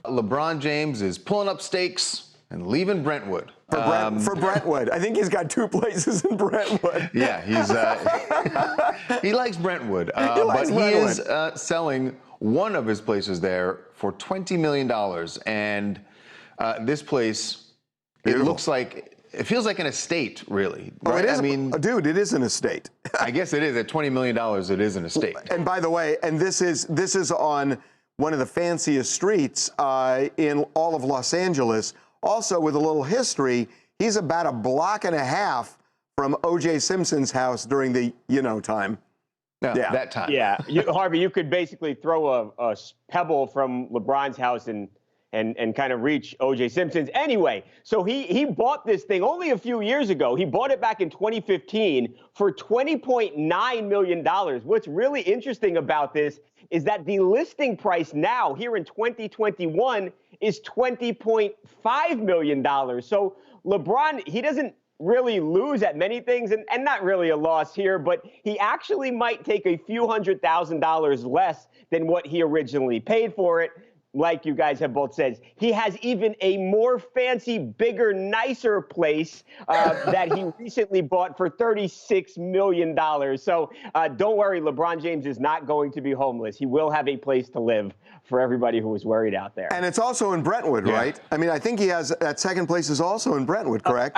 LeBron James is pulling up stakes and leaving Brentwood. For Brentwood. I think he's got 2 places in Brentwood. Yeah, he likes Brentwood. But he is selling one of his places there for $20 million. And this place, it looks like, it feels like an estate, really. Right? Oh, it is. I mean, dude, it is an estate. I guess it is. At $20 million, it is an estate. And by the way, and this is on one of the fanciest streets in all of Los Angeles. Also, with a little history, he's about a block and a half from O.J. Simpson's house during the time. Yeah, that time. Yeah, Harvey, you could basically throw a pebble from LeBron's house and kind of reach O.J. Simpson's. Anyway, so he bought this thing only a few years ago. He bought it back in 2015 for $20.9 million. What's really interesting about this is that the listing price now, here in 2021, is $20.5 million. So LeBron, he doesn't really lose at many things, and not really a loss here, but he actually might take a few $100,000 less than what he originally paid for it. Like you guys have both said, he has even a more fancy, bigger, nicer place that he recently bought for $36 million. So don't worry, LeBron James is not going to be homeless. He will have a place to live for everybody who was worried out there. And it's also in Brentwood, right? I mean, I think he has, that second place is also in Brentwood, correct?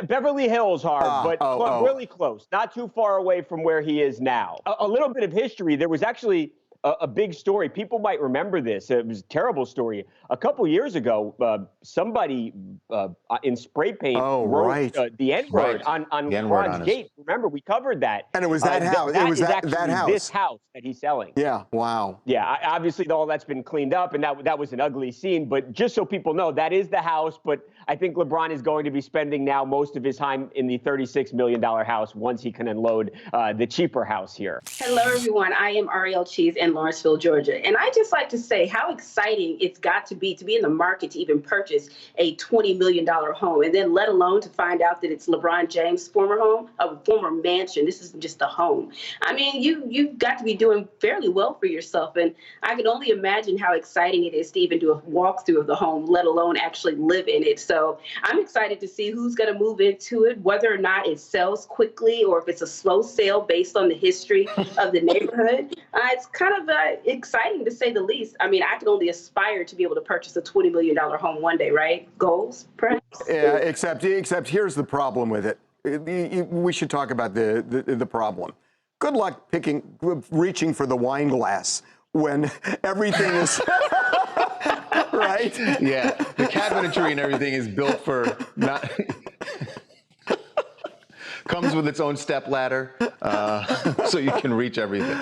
Beverly Hills, but really close, not too far away from where he is now. A little bit of history, there was actually a big story. People might remember this. It was a terrible story. A couple years ago, somebody in spray paint wrote the N-word on LeBron's gate. Remember, we covered that. And it was that house. It was that house. This house that he's selling. Yeah, wow. Yeah, obviously all that's been cleaned up, and that was an ugly scene. But just so people know, that is the house. But I think LeBron is going to be spending now most of his time in the $36 million house once he can unload the cheaper house here. Hello, everyone. I am Ariel Cheese in Lawrenceville, Georgia. And I just like to say how exciting it's got to be in the market to even purchase a $20 million home, and then let alone to find out that it's LeBron James' former home, a former mansion. This isn't just a home. I mean, you've got to be doing fairly well for yourself. And I can only imagine how exciting it is to even do a walkthrough of the home, let alone actually live in it. So I'm excited to see who's going to move into it, whether or not it sells quickly or if it's a slow sale based on the history of the neighborhood. It's kind of exciting to say the least. I mean, I can only aspire to be able to purchase a $20 million home one day, right? Goals, perhaps? Yeah, except here's the problem with it. We should talk about the problem. Good luck reaching for the wine glass when everything is right. Yeah, the cabinetry and everything is built for not. Comes with its own step ladder, so you can reach everything.